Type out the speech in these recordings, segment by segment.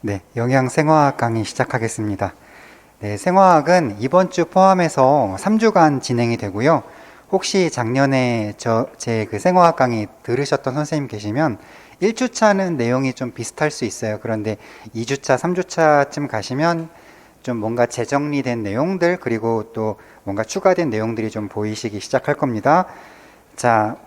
네, 영양생화학 강의 시작하겠습니다. 네, 생화학은 이번 주 포함해서 3주간 진행이 되고요. 혹시 작년에 제 그 생화학 강의 들으셨던 선생님 계시면 1주차는 내용이 좀 비슷할 수 있어요. 그런데 2주차, 3주차쯤 가시면 좀 뭔가 재정리된 내용들, 그리고 또 뭔가 추가된 내용들이 좀 보이시기 시작할 겁니다. 자,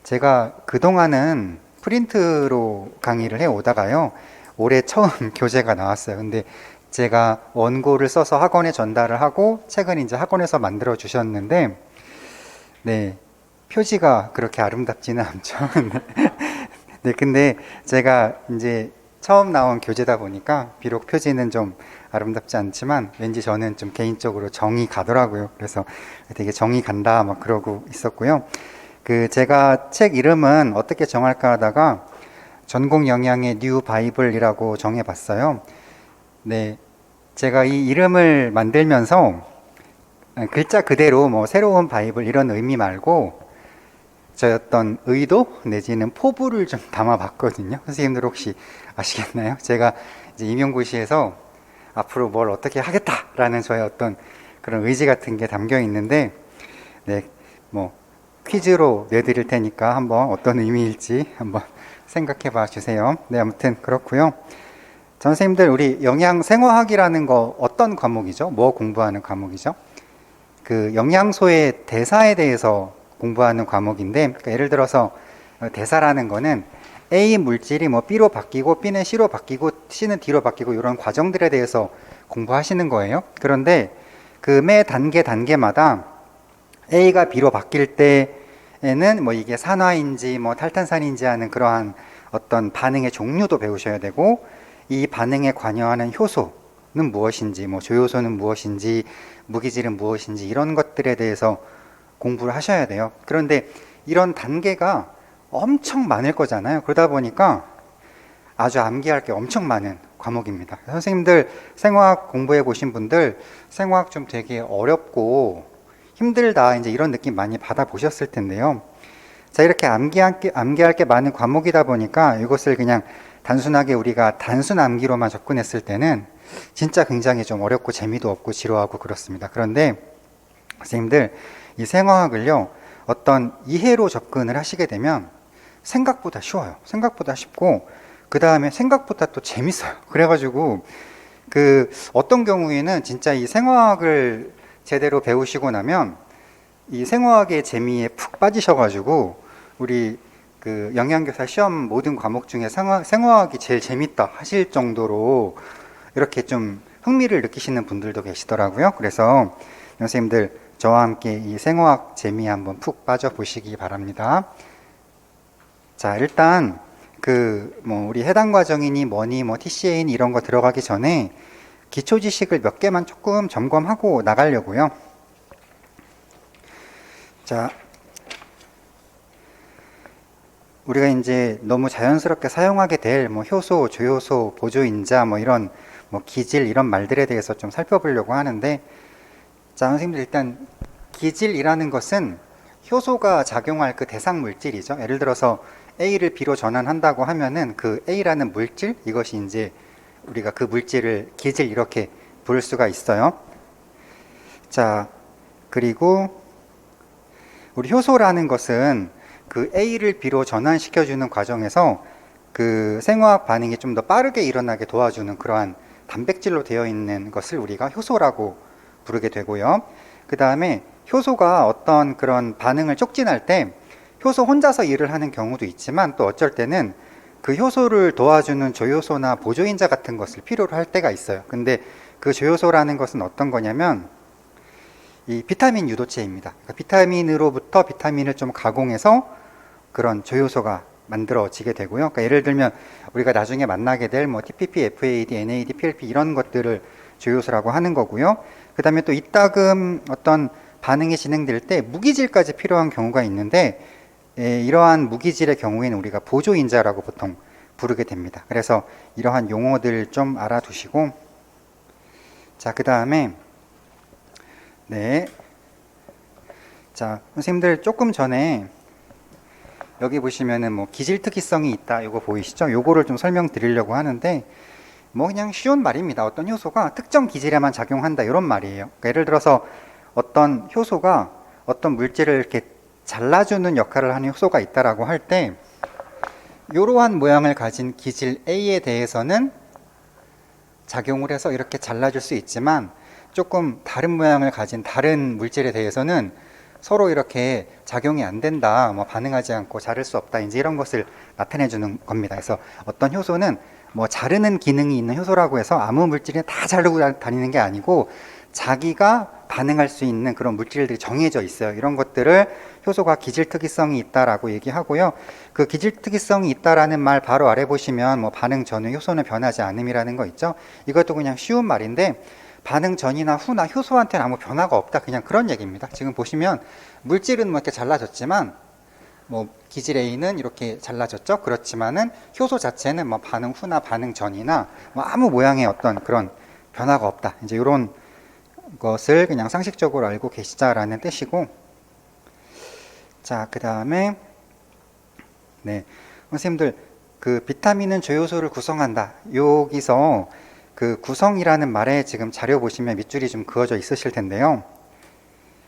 제가 그동안은 프린트로 강의를 해 오다가요. 올해 처음 교재가 나왔어요. 근데 제가 원고를 써서 학원에 전달을 하고 책은 이제 학원에서 만들어 주셨는데, 네, 표지가 그렇게 아름답지는 않죠. 네, 근데 제가 이제 처음 나온 교재다 보니까 비록 표지는 좀 아름답지 않지만 왠지 저는 좀 개인적으로 정이 가더라고요. 그래서 되게 정이 간다 막 그러고 있었고요. 그 제가 책 이름은 어떻게 정할까 하다가 전공 영양의 뉴 바이블이라고 정해봤어요. 네, 제가 이 이름을 만들면서 글자 그대로 뭐 새로운 바이블 이런 의미 말고 저의 어떤 의도 내지는 포부를 좀 담아봤거든요. 선생님들 혹시 아시겠나요? 제가 이제 임용고시에서 앞으로 뭘 어떻게 하겠다라는 저의 어떤 그런 의지 같은 게 담겨 있는데, 네, 뭐 퀴즈로 내드릴 테니까 한번 어떤 의미일지 한번 생각해 봐 주세요. 네, 아무튼 그렇고요. 선생님들, 우리 영양생화학이라는 거 어떤 과목이죠? 뭐 공부하는 과목이죠? 그 영양소의 대사에 대해서 공부하는 과목인데, 그러니까 예를 들어서 대사라는 거는 A 물질이 뭐 B로 바뀌고 B는 C로 바뀌고 C는 D로 바뀌고 이런 과정들에 대해서 공부하시는 거예요. 그런데 그 매 단계마다 A가 B로 바뀔 때에는 뭐 이게 산화인지 뭐 탈탄산인지 하는 그러한 어떤 반응의 종류도 배우셔야 되고, 이 반응에 관여하는 효소는 무엇인지, 뭐 조효소는 무엇인지, 무기질은 무엇인지 이런 것들에 대해서 공부를 하셔야 돼요. 그런데 이런 단계가 엄청 많을 거잖아요. 그러다 보니까 아주 암기할 게 엄청 많은 과목입니다. 선생님들 생화학 공부해 보신 분들 생화학 좀 되게 어렵고 힘들다 이제 이런 느낌 많이 받아 보셨을 텐데요. 자, 이렇게 암기할 게 많은 과목이다 보니까 이것을 그냥 단순하게 우리가 단순 암기로만 접근했을 때는 진짜 굉장히 좀 어렵고 재미도 없고 지루하고 그렇습니다. 그런데 선생님들 이 생화학을요, 어떤 이해로 접근을 하시게 되면 생각보다 쉬워요. 생각보다 쉽고 그 다음에 생각보다 또 재밌어요. 그래가지고 그 어떤 경우에는 진짜 이 생화학을 제대로 배우시고 나면 이 생화학의 재미에 푹 빠지셔가지고 우리 그 영양교사 시험 모든 과목 중에 생화학이 제일 재밌다 하실 정도로 이렇게 좀 흥미를 느끼시는 분들도 계시더라고요. 그래서 선생님들 저와 함께 이 생화학 재미에 한번 푹 빠져보시기 바랍니다. 자, 일단 그 뭐 우리 해당 과정이니 뭐니 뭐 TCA니 이런 거 들어가기 전에 기초 지식을 몇 개만 조금 점검하고 나가려고요. 자, 우리가 이제 너무 자연스럽게 사용하게 될 뭐 효소, 조효소, 보조인자 뭐 이런 뭐 기질 이런 말들에 대해서 좀 살펴보려고 하는데, 자, 선생님들 일단 기질이라는 것은 효소가 작용할 그 대상 물질이죠. 예를 들어서 A를 B로 전환한다고 하면은 그 A라는 물질, 이것이 이제 우리가 그 물질을 기질 이렇게 부를 수가 있어요. 자, 그리고 우리 효소라는 것은 그 A를 B로 전환시켜주는 과정에서 그 생화학 반응이 좀 더 빠르게 일어나게 도와주는 그러한 단백질로 되어 있는 것을 우리가 효소라고 부르게 되고요. 그 다음에 효소가 어떤 그런 반응을 촉진할 때 효소 혼자서 일을 하는 경우도 있지만 또 어쩔 때는 그 효소를 도와주는 조효소나 보조인자 같은 것을 필요로 할 때가 있어요. 근데 그 조효소라는 것은 어떤 거냐면 이 비타민 유도체입니다. 그러니까 비타민으로부터 비타민을 좀 가공해서 그런 조효소가 만들어지게 되고요. 그러니까 예를 들면 우리가 나중에 만나게 될 뭐 TPP, FAD, NAD, PLP 이런 것들을 조효소라고 하는 거고요. 그 다음에 또 이따금 어떤 반응이 진행될 때 무기질까지 필요한 경우가 있는데, 이러한 무기질의 경우에는 우리가 보조인자라고 보통 부르게 됩니다. 그래서 이러한 용어들 좀 알아두시고, 자, 그 다음에 네, 자, 선생님들 조금 전에 여기 보시면은 뭐 기질 특이성이 있다. 요거 보이시죠? 요거를 좀 설명드리려고 하는데 뭐 그냥 쉬운 말입니다. 어떤 효소가 특정 기질에만 작용한다 이런 말이에요. 그러니까 예를 들어서 어떤 효소가 어떤 물질을 이렇게 잘라주는 역할을 하는 효소가 있다라고 할 때 이러한 모양을 가진 기질 A에 대해서는 작용을 해서 이렇게 잘라줄 수 있지만 조금 다른 모양을 가진 다른 물질에 대해서는 서로 이렇게 작용이 안 된다, 뭐 반응하지 않고 자를 수 없다, 이제 이런 것을 나타내 주는 겁니다. 그래서 어떤 효소는 뭐 자르는 기능이 있는 효소라고 해서 아무 물질이 다 자르고 다니는 게 아니고 자기가 반응할 수 있는 그런 물질들이 정해져 있어요. 이런 것들을 효소가 기질 특이성이 있다라고 얘기하고요. 그 기질 특이성이 있다라는 말 바로 아래 보시면 뭐 반응 전후 효소는 변하지 않음이라는 거 있죠. 이것도 그냥 쉬운 말인데 반응 전이나 후나 효소한테는 아무 변화가 없다, 그냥 그런 얘기입니다. 지금 보시면 물질은 뭐 이렇게 잘라졌지만 뭐 기질 A는 이렇게 잘라졌죠. 그렇지만은 효소 자체는 뭐 반응 후나 반응 전이나 뭐 아무 모양의 어떤 그런 변화가 없다. 이제 이런 것을 그냥 상식적으로 알고 계시자라는 뜻이고, 자, 그 다음에 네, 선생님들 그 비타민은 조효소를 구성한다. 여기서 그 구성이라는 말에 지금 자료 보시면 밑줄이 좀 그어져 있으실 텐데요.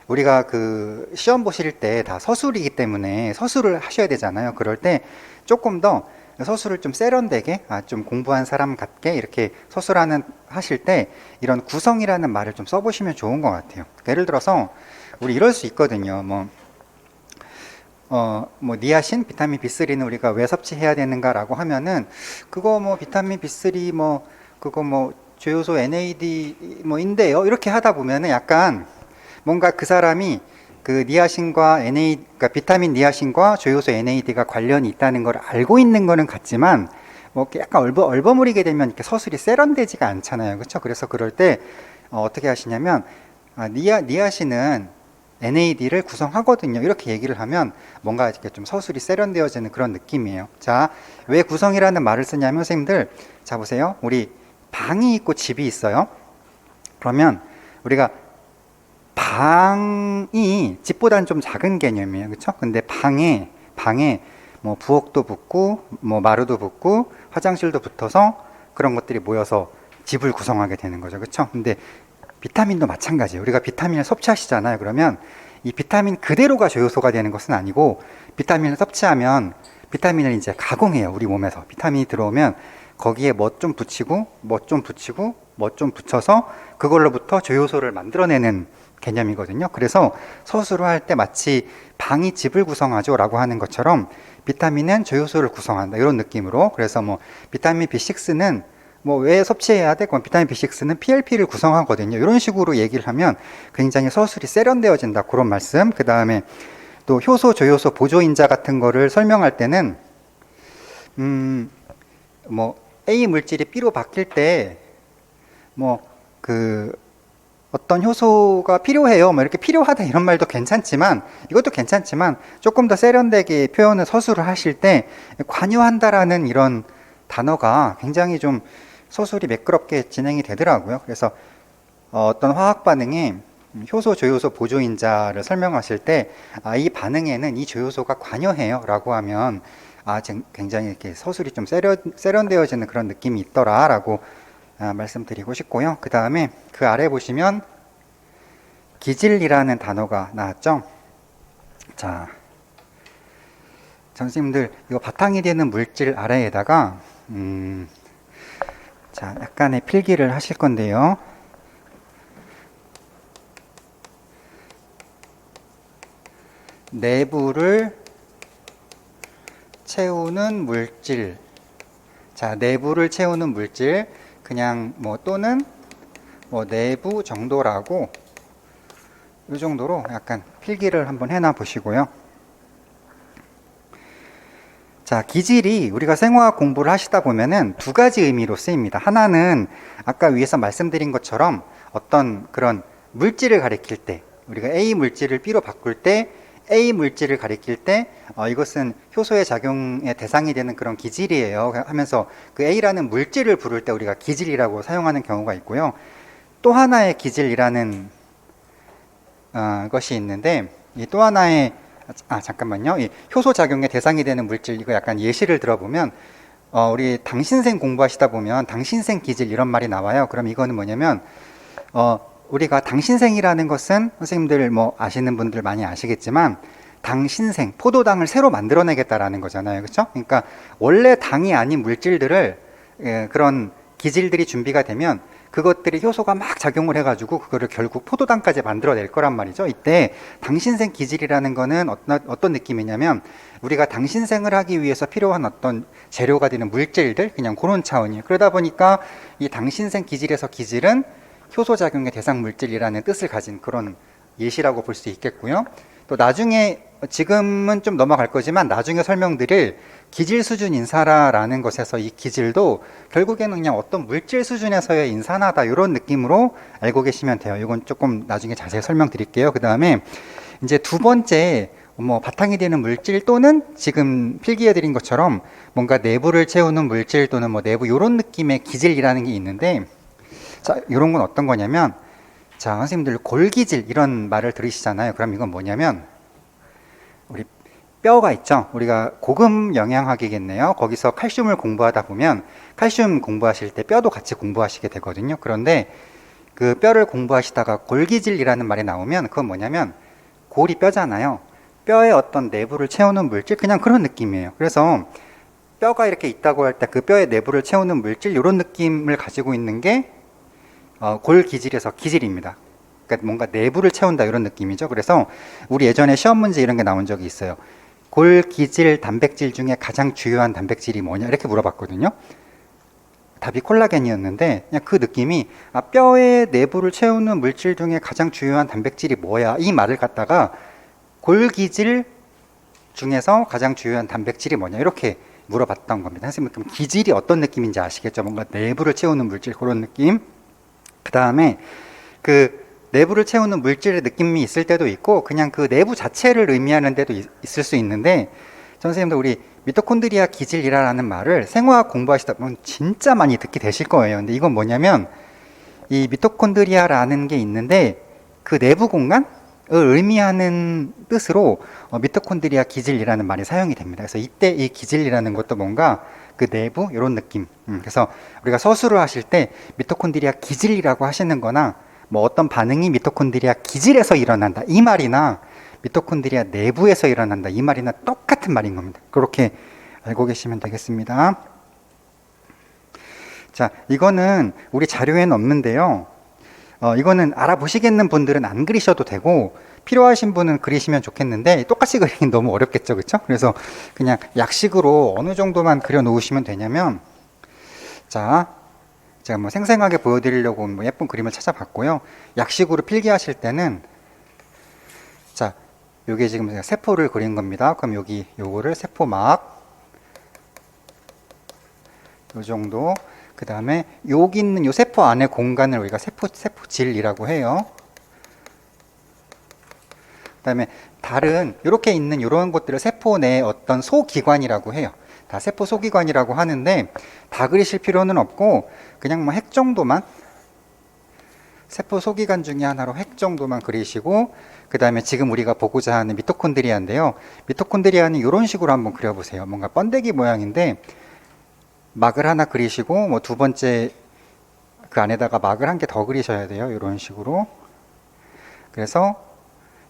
우리가 그 시험 보실 때 다 서술이기 때문에 서술을 하셔야 되잖아요. 그럴 때 조금 더 서술을 좀 세련되게, 좀 공부한 사람 같게 이렇게 서술하는 하실 때 이런 구성이라는 말을 좀 써보시면 좋은 것 같아요. 예를 들어서 우리 이럴 수 있거든요. 뭐 니아신, 비타민 B3는 우리가 왜 섭취해야 되는가라고 하면은 그거 뭐 비타민 B3 뭐 그거 뭐 조효소 NAD 뭐인데요. 이렇게 하다 보면은 약간 뭔가 그 사람이 그 니아신과 NAD, 그러니까 비타민 니아신과 조효소 NAD가 관련이 있다는 걸 알고 있는 거는 같지만 뭐 약간 얼버무리게 되면 이렇게 서술이 세련되지가 않잖아요. 그렇죠? 그래서 그럴 때 어떻게 하시냐면 니아신은 NAD를 구성하거든요. 이렇게 얘기를 하면 뭔가 이렇게 좀 서술이 세련되어지는 그런 느낌이에요. 자, 왜 구성이라는 말을 쓰냐면 선생님들, 자 보세요. 우리 방이 있고 집이 있어요. 그러면 우리가 방이 집보다는 좀 작은 개념이에요. 그렇죠? 근데 방에 뭐 부엌도 붙고 뭐 마루도 붙고 화장실도 붙어서 그런 것들이 모여서 집을 구성하게 되는 거죠. 그렇죠? 근데 비타민도 마찬가지예요. 우리가 비타민을 섭취하시잖아요. 그러면 이 비타민 그대로가 조효소가 되는 것은 아니고 비타민을 섭취하면 비타민을 이제 가공해요. 우리 몸에서 비타민이 들어오면 거기에 뭐 좀 붙이고 뭐 좀 붙이고 뭐 좀 붙여서 그걸로부터 조효소를 만들어내는 개념이거든요. 그래서 서술을 할 때 마치 방이 집을 구성하죠 라고 하는 것처럼 비타민은 조효소를 구성한다, 이런 느낌으로. 그래서 뭐 비타민 B6는 뭐 왜 섭취해야 돼? 그럼 비타민 B6는 PLP를 구성하거든요. 이런 식으로 얘기를 하면 굉장히 서술이 세련되어진다, 그런 말씀. 그 다음에 또 효소, 조효소, 보조인자 같은 거를 설명할 때는 뭐 A 물질이 B로 바뀔 때 뭐 그 어떤 효소가 필요해요, 뭐 이렇게 필요하다 이런 말도 괜찮지만, 이것도 괜찮지만 조금 더 세련되게 표현을 서술을 하실 때 관여한다라는 이런 단어가 굉장히 좀 서술이 매끄럽게 진행이 되더라고요. 그래서 어떤 화학 반응에 효소, 조효소, 보조인자를 설명하실 때 이 반응에는 이 조효소가 관여해요 라고 하면 굉장히 이렇게 서술이 좀 세련되어지는 그런 느낌이 있더라 라고 말씀드리고 싶고요. 그 다음에 그 아래 보시면 기질이라는 단어가 나왔죠. 자, 선생님들 이거 바탕이 되는 물질 아래에다가 자, 약간의 필기를 하실 건데요. 내부를 채우는 물질. 자, 내부를 채우는 물질, 그냥 뭐 또는 뭐 내부 정도라고, 이 정도로 약간 필기를 한번 해놔 보시고요. 자, 기질이 우리가 생화학 공부를 하시다 보면은 두 가지 의미로 쓰입니다. 하나는 아까 위에서 말씀드린 것처럼 어떤 그런 물질을 가리킬 때, 우리가 A 물질을 B로 바꿀 때 A 물질을 가리킬 때 이것은 효소의 작용의 대상이 되는 그런 기질이에요 하면서 그 A라는 물질을 부를 때 우리가 기질이라고 사용하는 경우가 있고요. 또 하나의 기질이라는 것이 있는데, 이 또 하나의 잠깐만요. 이 효소 작용의 대상이 되는 물질, 이거 약간 예시를 들어보면, 우리 당신생 공부하시다 보면 당신생 기질 이런 말이 나와요. 그럼 이거는 뭐냐면, 우리가 당신생이라는 것은 선생님들 뭐 아시는 분들 많이 아시겠지만, 당신생, 포도당을 새로 만들어내겠다라는 거잖아요. 그렇죠? 그러니까 원래 당이 아닌 물질들을 그런 기질들이 준비가 되면 그것들이 효소가 막 작용을 해가지고 그거를 결국 포도당까지 만들어낼 거란 말이죠. 이때 당신생 기질이라는 거는 어떤 느낌이냐면 우리가 당신생을 하기 위해서 필요한 어떤 재료가 되는 물질들, 그냥 그런 차원이에요. 그러다 보니까 이 당신생 기질에서 기질은 효소 작용의 대상 물질이라는 뜻을 가진 그런 예시라고 볼 수 있겠고요. 또 나중에, 지금은 좀 넘어갈 거지만 나중에 설명드릴 기질 수준 인산화라는 것에서 이 기질도 결국에는 그냥 어떤 물질 수준에서의 인산화다, 이런 느낌으로 알고 계시면 돼요. 이건 조금 나중에 자세히 설명드릴게요. 그 다음에 이제 두 번째, 뭐 바탕이 되는 물질 또는 지금 필기해 드린 것처럼 뭔가 내부를 채우는 물질 또는 뭐 내부, 이런 느낌의 기질이라는 게 있는데, 자, 이런 건 어떤 거냐면, 자, 선생님들 골기질 이런 말을 들으시잖아요. 그럼 이건 뭐냐면 우리 뼈가 있죠. 우리가 고급 영양학이겠네요. 거기서 칼슘을 공부하다 보면 칼슘 공부하실 때 뼈도 같이 공부하시게 되거든요. 그런데 그 뼈를 공부하시다가 골기질이라는 말이 나오면 그건 뭐냐면 골이 뼈잖아요. 뼈의 어떤 내부를 채우는 물질, 그냥 그런 느낌이에요. 그래서 뼈가 이렇게 있다고 할 때 그 뼈의 내부를 채우는 물질, 이런 느낌을 가지고 있는 게 골기질에서 기질입니다. 그러니까 뭔가 내부를 채운다, 이런 느낌이죠. 그래서 우리 예전에 시험 문제 이런 게 나온 적이 있어요. 골기질 단백질 중에 가장 주요한 단백질이 뭐냐, 이렇게 물어봤거든요. 답이 콜라겐이었는데 그냥 그 느낌이, 뼈의 내부를 채우는 물질 중에 가장 주요한 단백질이 뭐야, 이 말을 갖다가 골기질 중에서 가장 주요한 단백질이 뭐냐, 이렇게 물어봤던 겁니다. 선생님, 그럼 기질이 어떤 느낌인지 아시겠죠? 뭔가 내부를 채우는 물질, 그런 느낌. 그 다음에 그 내부를 채우는 물질의 느낌이 있을 때도 있고 그냥 그 내부 자체를 의미하는 데도 있을 수 있는데, 선생님도 우리 미토콘드리아 기질이라는 말을 생화학 공부하시다 보면 진짜 많이 듣게 되실 거예요. 근데 이건 뭐냐면 이 미토콘드리아라는 게 있는데 그 내부 공간을 의미하는 뜻으로 미토콘드리아 기질이라는 말이 사용이 됩니다. 그래서 이때 이 기질이라는 것도 뭔가 그 내부, 이런 느낌. 그래서 우리가 서술을 하실 때 미토콘드리아 기질이라고 하시는 거나 뭐 어떤 반응이 미토콘드리아 기질에서 일어난다, 이 말이나 미토콘드리아 내부에서 일어난다, 이 말이나 똑같은 말인 겁니다. 그렇게 알고 계시면 되겠습니다. 자, 이거는 우리 자료에는 없는데요. 이거는 알아보시겠는 분들은 안 그리셔도 되고 필요하신 분은 그리시면 좋겠는데 똑같이 그리긴 너무 어렵겠죠, 그렇죠? 그래서 그냥 약식으로 어느 정도만 그려 놓으시면 되냐면, 자, 제가 뭐 생생하게 보여드리려고 뭐 예쁜 그림을 찾아봤고요. 약식으로 필기하실 때는, 자, 요게 지금 제가 세포를 그린 겁니다. 그럼 여기 요거를 세포막, 요 정도. 그 다음에 여기 있는 요 세포 안의 공간을 우리가 세포질이라고 해요. 그 다음에 다른 이렇게 있는 이런 것들을 세포 내 어떤 소기관이라고 해요. 다 세포 소기관이라고 하는데 다 그리실 필요는 없고 그냥 뭐 핵 정도만, 세포 소기관 중에 하나로 핵 정도만 그리시고, 그 다음에 지금 우리가 보고자 하는 미토콘드리아인데요. 미토콘드리아는 이런 식으로 한번 그려보세요. 뭔가 번데기 모양인데 막을 하나 그리시고 뭐 두 번째 그 안에다가 막을 한 개 더 그리셔야 돼요. 이런 식으로. 그래서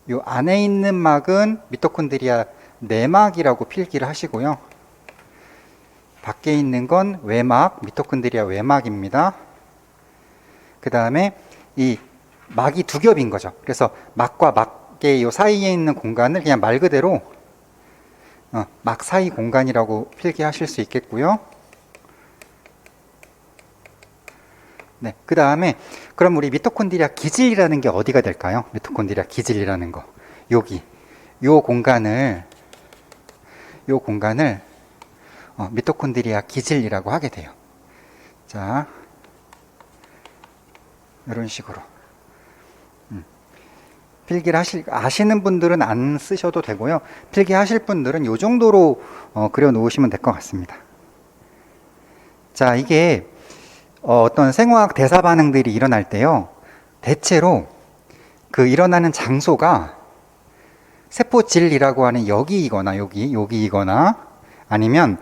이 안에 있는 막은 미토콘드리아 내막이라고 필기를 하시고요. 밖에 있는 건 외막, 미토콘드리아 외막입니다. 그 다음에 이 막이 두 겹인 거죠. 그래서 막과 막의 이 사이에 있는 공간을 그냥 말 그대로 막 사이 공간이라고 필기하실 수 있겠고요. 네, 그 다음에 그럼 우리 미토콘드리아 기질이라는 게 어디가 될까요? 미토콘드리아 기질이라는 거, 여기 요 공간을 미토콘드리아 기질이라고 하게 돼요. 자, 이런 식으로 필기를 아시는 분들은 안 쓰셔도 되고요. 필기하실 분들은 요 정도로 그려 놓으시면 될 것 같습니다. 자, 이게 어떤 생화학 대사 반응들이 일어날 때요, 대체로 그 일어나는 장소가 세포질이라고 하는 여기이거나 여기이거나 아니면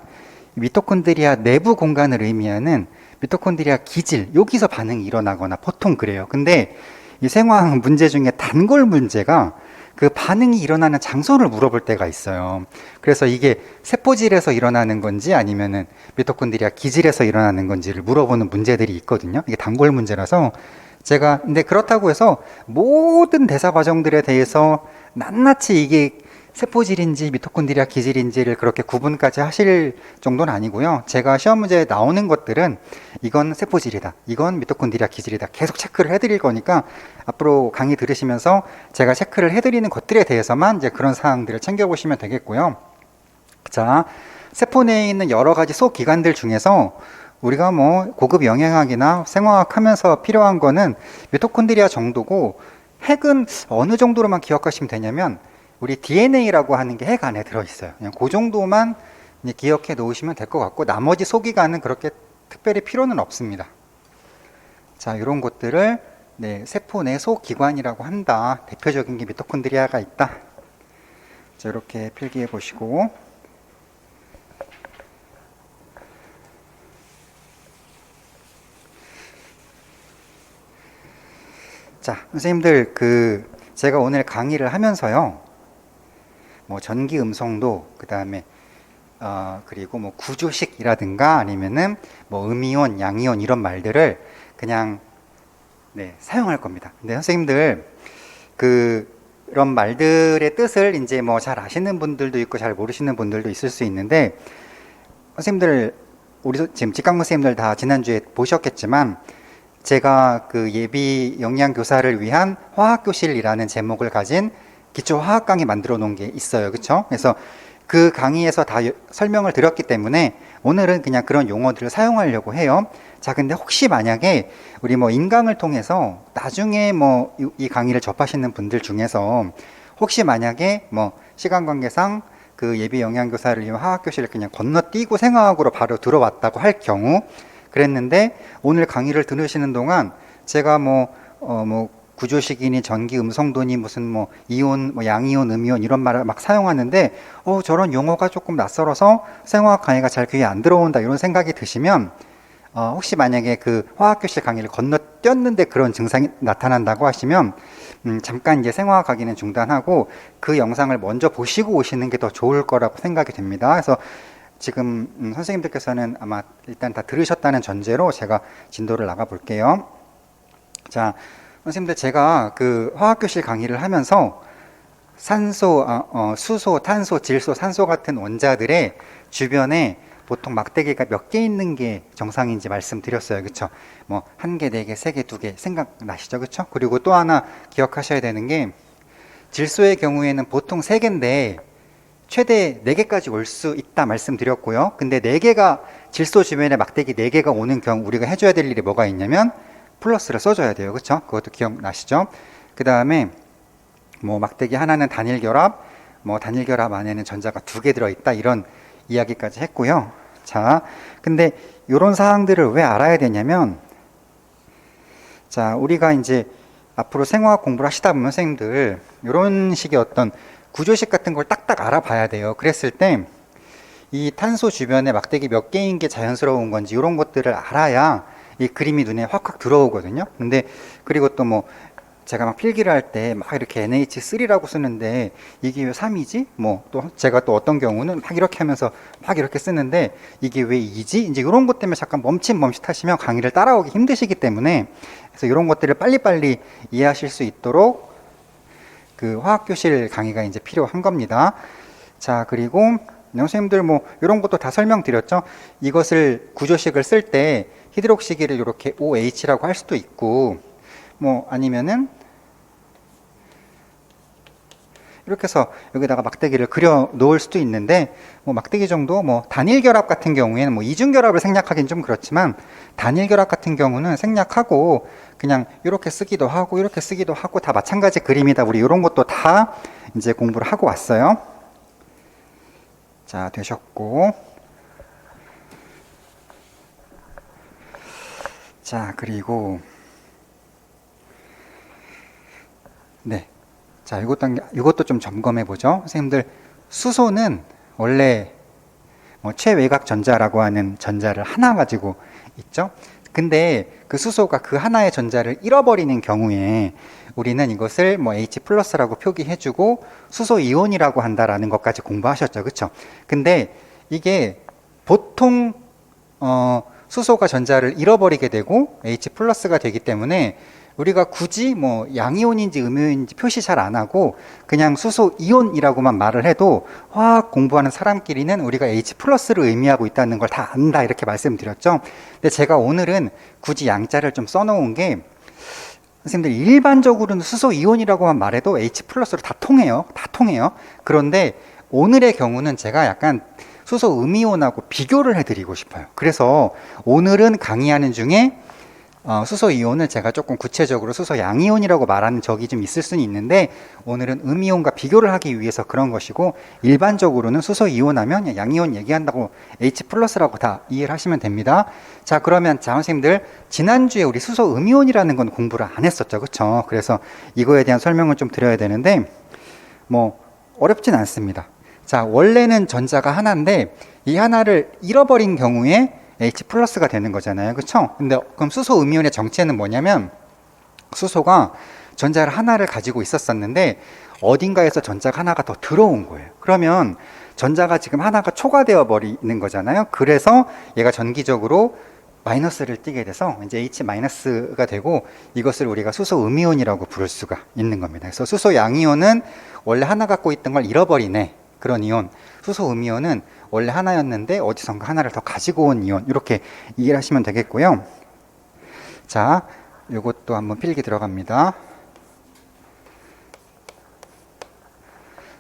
미토콘드리아 내부 공간을 의미하는 미토콘드리아 기질 여기서 반응이 일어나거나 보통 그래요. 근데 이 생화학 문제 중에 단골 문제가 그 반응이 일어나는 장소를 물어볼 때가 있어요. 그래서 이게 세포질에서 일어나는 건지 아니면은 미토콘드리아 기질에서 일어나는 건지를 물어보는 문제들이 있거든요. 이게 단골 문제라서 제가 근데 그렇다고 해서 모든 대사 과정들에 대해서 낱낱이 이게 세포질인지 미토콘드리아 기질인지를 그렇게 구분까지 하실 정도는 아니고요. 제가 시험 문제에 나오는 것들은 이건 세포질이다, 이건 미토콘드리아 기질이다 계속 체크를 해드릴 거니까 앞으로 강의 들으시면서 제가 체크를 해드리는 것들에 대해서만 이제 그런 사항들을 챙겨보시면 되겠고요. 자, 세포 내에 있는 여러 가지 소기관들 중에서 우리가 뭐 고급 영양학이나 생화학 하면서 필요한 거는 미토콘드리아 정도고 핵은 어느 정도로만 기억하시면 되냐면 우리 DNA라고 하는 게 핵 안에 들어있어요. 그냥 그 정도만 이제 기억해 놓으시면 될 것 같고 나머지 소기관은 그렇게 특별히 필요는 없습니다. 자, 이런 것들을 네, 세포 내 소기관이라고 한다. 대표적인 게 미토콘드리아가 있다. 자, 이렇게 필기해 보시고 자, 선생님들 제가 오늘 강의를 하면서요. 뭐 전기 음성도 그다음에 그리고 뭐 구조식이라든가 아니면은 뭐 음이온, 양이온 이런 말들을 그냥 네, 사용할 겁니다. 근데 선생님들 그런 말들의 뜻을 이제 뭐 잘 아시는 분들도 있고 잘 모르시는 분들도 있을 수 있는데 선생님들 우리 지금 직강문 선생님들 다 지난주에 보셨겠지만 제가 그 예비 영양 교사를 위한 화학교실이라는 제목을 가진 기초 화학 강의 만들어 놓은 게 있어요. 그렇죠? 그래서 그 강의에서 다 설명을 드렸기 때문에 오늘은 그냥 그런 용어들을 사용하려고 해요. 자, 근데 혹시 만약에 우리 뭐 인강을 통해서 나중에 뭐 이 강의를 접하시는 분들 중에서 혹시 만약에 뭐 시간 관계상 그 예비 영양교사를 위한 화학교실을 그냥 건너뛰고 생화학으로 바로 들어왔다고 할 경우 그랬는데 오늘 강의를 들으시는 동안 제가 뭐 구조식이니 전기 음성도니 무슨 뭐 이온, 뭐 양이온, 음이온 이런 말을 막 사용하는데 저런 용어가 조금 낯설어서 생화학 강의가 잘 귀에 안 들어온다 이런 생각이 드시면 혹시 만약에 그 화학교실 강의를 건너뛰었는데 그런 증상이 나타난다고 하시면 잠깐 이제 생화학 강의는 중단하고 그 영상을 먼저 보시고 오시는 게 더 좋을 거라고 생각이 됩니다. 그래서 지금 선생님들께서는 아마 일단 다 들으셨다는 전제로 제가 진도를 나가 볼게요. 자, 선생님들 제가 그 화학교실 강의를 하면서 산소, 수소, 탄소, 질소, 산소 같은 원자들의 주변에 보통 막대기가 몇 개 있는 게 정상인지 말씀드렸어요. 그렇죠? 뭐 한 개, 네 개, 세 개, 두 개 생각나시죠? 그렇죠? 그리고 또 하나 기억하셔야 되는 게 질소의 경우에는 보통 세 개인데 최대 4개까지 올 수 있다 말씀드렸고요. 근데 4개가 질소 주변에 막대기 4개가 오는 경우 우리가 해줘야 될 일이 뭐가 있냐면 플러스를 써줘야 돼요. 그렇죠? 그것도 기억나시죠? 그 다음에 뭐 막대기 하나는 단일 결합, 뭐 단일 결합 안에는 전자가 2개 들어있다 이런 이야기까지 했고요. 자, 근데 이런 사항들을 왜 알아야 되냐면 자, 우리가 이제 앞으로 생화학 공부를 하시다 보면 선생님들 이런 식의 어떤 구조식 같은 걸 딱딱 알아봐야 돼요. 그랬을 때 이 탄소 주변에 막대기 몇 개인 게 자연스러운 건지 이런 것들을 알아야 이 그림이 눈에 확확 들어오거든요. 근데 그리고 또 뭐 제가 막 필기를 할 때 막 이렇게 NH3라고 쓰는데 이게 왜 3이지? 뭐 또 제가 또 어떤 경우는 막 이렇게 하면서 막 이렇게 쓰는데 이게 왜 2지? 이제 이런 것 때문에 잠깐 멈칫멈칫하시면 강의를 따라오기 힘드시기 때문에 그래서 이런 것들을 빨리빨리 이해하실 수 있도록 그 화학교실 강의가 이제 필요한 겁니다. 자, 그리고 선생님들 뭐 이런 것도 다 설명드렸죠. 이것을 구조식을 쓸 때 히드록시기를 이렇게 OH라고 할 수도 있고 뭐 아니면은 이렇게 해서 여기다가 막대기를 그려 놓을 수도 있는데 뭐 막대기 정도 뭐 단일 결합 같은 경우에는 뭐 이중 결합을 생략하기는 좀 그렇지만 단일 결합 같은 경우는 생략하고 그냥 이렇게 쓰기도 하고 이렇게 쓰기도 하고 다 마찬가지 그림이다. 우리 이런 것도 다 이제 공부를 하고 왔어요. 자, 되셨고 자, 그리고 네. 자, 이것도 좀 점검해 보죠. 선생님들, 수소는 원래 최외곽 전자라고 하는 전자를 하나 가지고 있죠. 근데 그 수소가 그 하나의 전자를 잃어버리는 경우에 우리는 이것을 H 플러스라고 표기해주고 수소 이온이라고 한다라는 것까지 공부하셨죠, 그렇죠? 근데 이게 보통 수소가 전자를 잃어버리게 되고 H 플러스가 되기 때문에 우리가 굳이 양이온인지 음이온인지 표시 잘 안 하고 그냥 수소 이온이라고만 말을 해도 화학 공부하는 사람끼리는 우리가 H 플러스를 의미하고 있다는 걸 다 안다 이렇게 말씀드렸죠. 근데 제가 오늘은 굳이 양자를 좀 써놓은 게 선생님들 일반적으로는 수소 이온이라고만 말해도 H 플러스로 다 통해요. 다 통해요. 그런데 오늘의 경우는 제가 약간 수소 음이온하고 비교를 해드리고 싶어요. 그래서 오늘은 강의하는 중에 수소 이온을 제가 조금 구체적으로 수소 양이온이라고 말하는 적이 좀 있을 수는 있는데 오늘은 음이온과 비교를 하기 위해서 그런 것이고 일반적으로는 수소 이온 하면 양이온 얘기한다고 H 플러스라고 다 이해를 하시면 됩니다. 자, 그러면 선생님들 지난주에 우리 수소 음이온이라는 건 공부를 안 했었죠, 그렇죠? 그래서 이거에 대한 설명을 좀 드려야 되는데 어렵진 않습니다. 자, 원래는 전자가 하나인데 이 하나를 잃어버린 경우에 H 플러스가 되는 거잖아요, 그렇죠? 근데 그럼 수소 음이온의 정체는 뭐냐면 수소가 전자를 하나를 가지고 있었었는데 어딘가에서 전자가 하나가 더 들어온 거예요. 그러면 전자가 지금 하나가 초과되어 버리는 거잖아요. 그래서 얘가 전기적으로 마이너스를 띠게 돼서 이제 H 마이너스가 되고 이것을 우리가 수소 음이온이라고 부를 수가 있는 겁니다. 그래서 수소 양이온은 원래 하나 갖고 있던 걸 잃어버리네, 그런 이온. 수소 음이온은 원래 하나였는데 어디선가 하나를 더 가지고 온 이온, 이렇게 이해를 하시면 되겠고요. 자, 이것도 한번 필기 들어갑니다.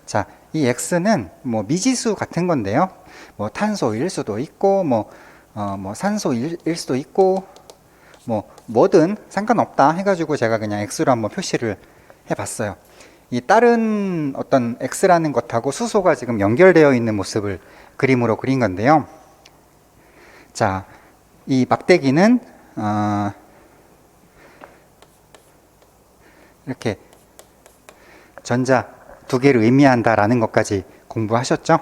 자, 이 X는 미지수 같은 건데요. 탄소일 수도 있고 산소일 수도 있고 뭐든 상관없다 해가지고 제가 그냥 X로 한번 표시를 해봤어요. 이 다른 어떤 X라는 것하고 수소가 지금 연결되어 있는 모습을 그림으로 그린 건데요. 자, 이 막대기는 이렇게 전자 두 개를 의미한다라는 것까지 공부하셨죠?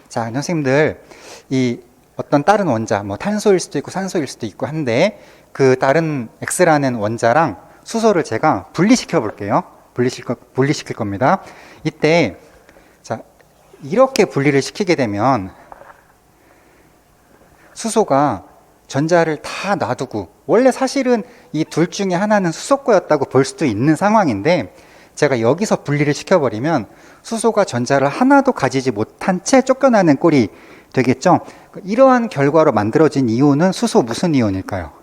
자, 선생님들, 이 어떤 다른 원자, 탄소일 수도 있고 산소일 수도 있고 한데 그 다른 X라는 원자랑 수소를 제가 분리시켜 볼게요. 분리시킬 겁니다. 이때 자, 이렇게 분리를 시키게 되면 수소가 전자를 다 놔두고 원래 사실은 이 둘 중에 하나는 수소 거였다고 볼 수도 있는 상황인데 제가 여기서 분리를 시켜버리면 수소가 전자를 하나도 가지지 못한 채 쫓겨나는 꼴이 되겠죠. 이러한 결과로 만들어진 이온은 수소 무슨 이온일까요?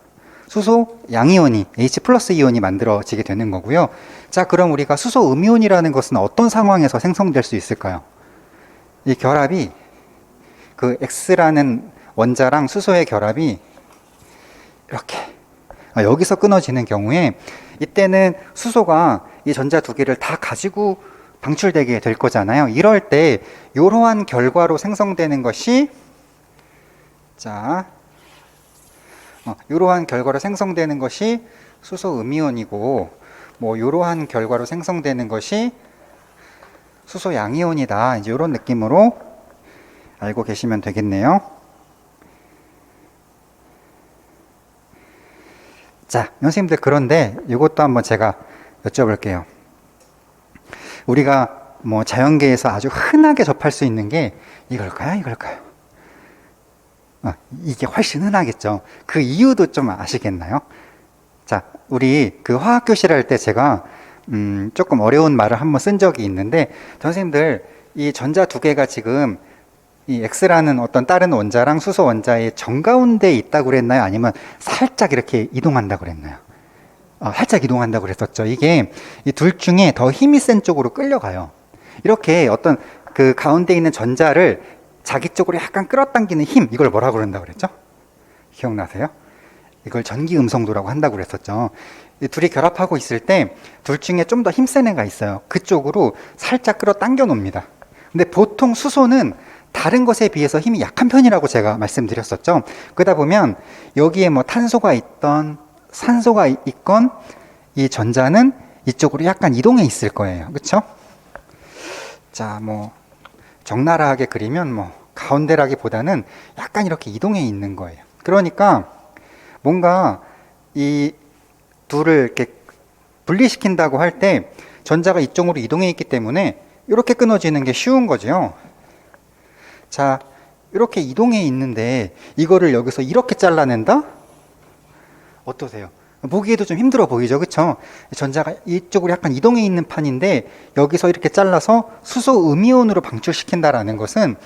수소 양이온이 H 플러스 이온이 만들어지게 되는 거고요. 자, 그럼 우리가 수소 음이온이라는 것은 어떤 상황에서 생성될 수 있을까요? 이 결합이 그 X라는 원자랑 수소의 결합이 이렇게 여기서 끊어지는 경우에 이때는 수소가 이 전자 두 개를 다 가지고 방출되게 될 거잖아요. 이럴 때 이러한 결과로 생성되는 것이 이러한 결과로 생성되는 것이 수소 음이온이고 이러한 결과로 생성되는 것이 수소 양이온이다. 이제 이런 느낌으로 알고 계시면 되겠네요. 자, 선생님들, 그런데 이것도 한번 제가 여쭤볼게요. 우리가 자연계에서 아주 흔하게 접할 수 있는 게 이걸까요? 이게 훨씬 흔하겠죠. 그 이유도 좀 아시겠나요? 자, 우리 그 화학교실 할 때 제가 조금 어려운 말을 한번 쓴 적이 있는데 선생님들, 이 전자 두 개가 지금 이 X라는 어떤 다른 원자랑 수소 원자의 정가운데에 있다고 그랬나요? 아니면 살짝 이렇게 이동한다고 그랬나요? 살짝 이동한다고 그랬었죠. 이게 이 둘 중에 더 힘이 센 쪽으로 끌려가요. 이렇게 어떤 그 가운데 있는 전자를 자기 쪽으로 약간 끌어당기는 힘, 이걸 뭐라고 그런다고 그랬죠? 기억나세요? 이걸 전기 음성도라고 한다고 그랬었죠. 이 둘이 결합하고 있을 때 둘 중에 좀 더 힘센 애가 있어요. 그쪽으로 살짝 끌어당겨 놓습니다. 근데 보통 수소는 다른 것에 비해서 힘이 약한 편이라고 제가 말씀드렸었죠. 그러다 보면 여기에 탄소가 있던 산소가 있건 이 전자는 이쪽으로 약간 이동해 있을 거예요. 그렇죠? 자, 뭐 적나라하게 그리면 뭐 가운데라기보다는 약간 이렇게 이동해 있는 거예요. 그러니까 뭔가 이 둘을 이렇게 분리시킨다고 할 때 전자가 이쪽으로 이동해 있기 때문에 이렇게 끊어지는 게 쉬운 거죠. 자, 이렇게 이동해 있는데 이거를 여기서 이렇게 잘라낸다? 어떠세요? 보기에도 좀 힘들어 보이죠, 그쵸? 전자가 이쪽으로 약간 이동해 있는 판인데 여기서 이렇게 잘라서 수소 음이온으로 방출시킨다라는 것은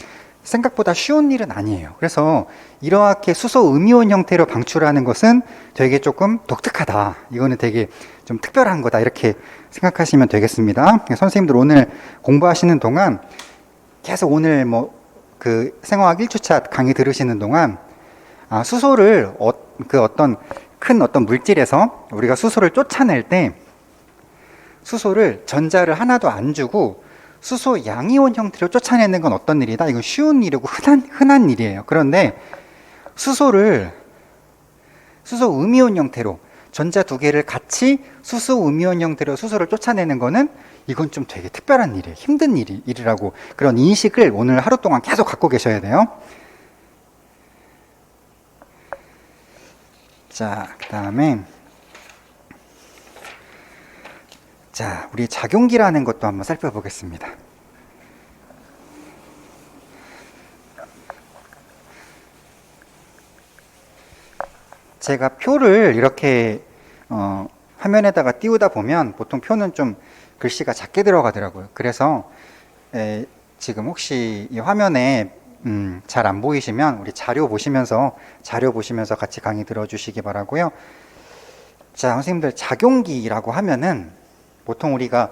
생각보다 쉬운 일은 아니에요. 그래서 이렇게 수소 음이온 형태로 방출하는 것은 되게 조금 독특하다. 이거는 되게 좀 특별한 거다. 이렇게 생각하시면 되겠습니다. 선생님들 오늘 공부하시는 동안 계속 오늘 뭐 그 생화학 1주차 강의 들으시는 동안 수소를 어떤 큰 어떤 물질에서 우리가 수소를 쫓아낼 때 수소를 전자를 하나도 안 주고 수소 양이온 형태로 쫓아내는 건 어떤 일이다? 이건 쉬운 일이고 흔한 일이에요. 그런데 수소 음이온 형태로 전자 두 개를 같이 수소 음이온 형태로 수소를 쫓아내는 거는 이건 좀 되게 특별한 일이에요. 힘든 일이라고 그런 인식을 오늘 하루 동안 계속 갖고 계셔야 돼요. 자, 그 다음에 자, 우리 작용기라는 것도 한번 살펴보겠습니다. 제가 표를 이렇게 화면에다가 띄우다 보면 보통 표는 좀 글씨가 작게 들어가더라고요. 그래서 지금 혹시 이 화면에 잘 안 보이시면 우리 자료 보시면서 같이 강의 들어주시기 바라고요. 자, 선생님들 작용기라고 하면은 보통 우리가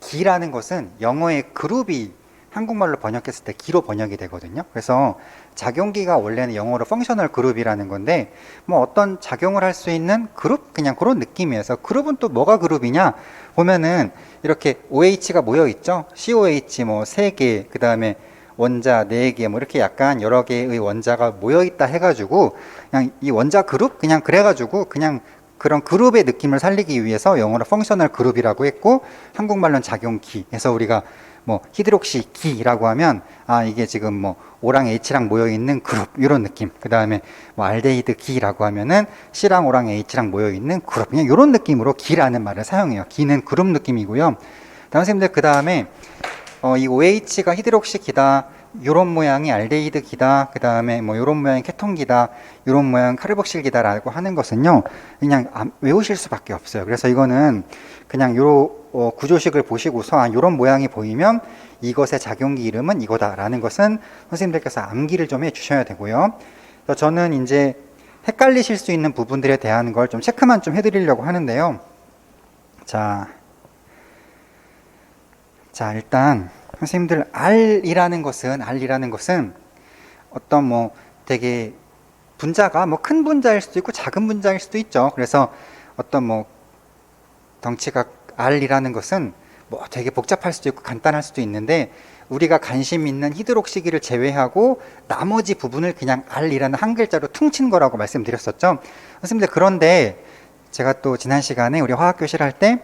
기라는 것은 영어의 그룹이 한국말로 번역했을 때 기로 번역이 되거든요. 그래서 작용기가 원래는 영어로 펑셔널 그룹이라는 건데 뭐 어떤 작용을 할 수 있는 그룹? 그냥 그런 느낌이어서 그룹은 또 뭐가 그룹이냐? 보면은 이렇게 OH가 모여 있죠. COH 뭐 3개, 그 다음에 원자 4개 뭐 이렇게 약간 여러 개의 원자가 모여 있다 해가지고 그냥 이 원자 그룹? 그냥 그래가지고 그냥 그런 그룹의 느낌을 살리기 위해서 영어로 펑셔널 그룹이라고 했고 한국말로는 작용기 해서 우리가 뭐 히드록시 기라고 하면 이게 지금 뭐 O랑 H랑 모여 있는 그룹 이런 느낌. 그 다음에 뭐 알데히드 기라고 하면은 C랑 O랑 H랑 모여 있는 그룹. 그냥 이런 느낌으로 기라는 말을 사용해요. 기는 그룹 느낌이고요. 다음 선생님들 그 다음에 이 OH가 히드록시 기다. 요런 모양이 알데히드 기다. 그 다음에 뭐 요런 모양이 케톤 기다. 요런 모양 카르복실 기다라고 하는 것은요. 그냥 외우실 수밖에 없어요. 그래서 이거는 그냥 요 구조식을 보시고서 요런 모양이 보이면 이것의 작용기 이름은 이거다라는 것은 선생님들께서 암기를 좀 해주셔야 되고요. 그래서 저는 이제 헷갈리실 수 있는 부분들에 대한 걸 좀 체크만 좀 해드리려고 하는데요. 자, 일단 선생님들 R이라는 것은 어떤 뭐 되게 분자가 뭐 큰 분자일 수도 있고 작은 분자일 수도 있죠. 그래서 어떤 뭐 덩치가 R이라는 것은 뭐 되게 복잡할 수도 있고 간단할 수도 있는데 우리가 관심 있는 히드록시기를 제외하고 나머지 부분을 그냥 R이라는 한 글자로 퉁친 거라고 말씀드렸었죠. 선생님들 그런데 제가 또 지난 시간에 우리 화학교실 할 때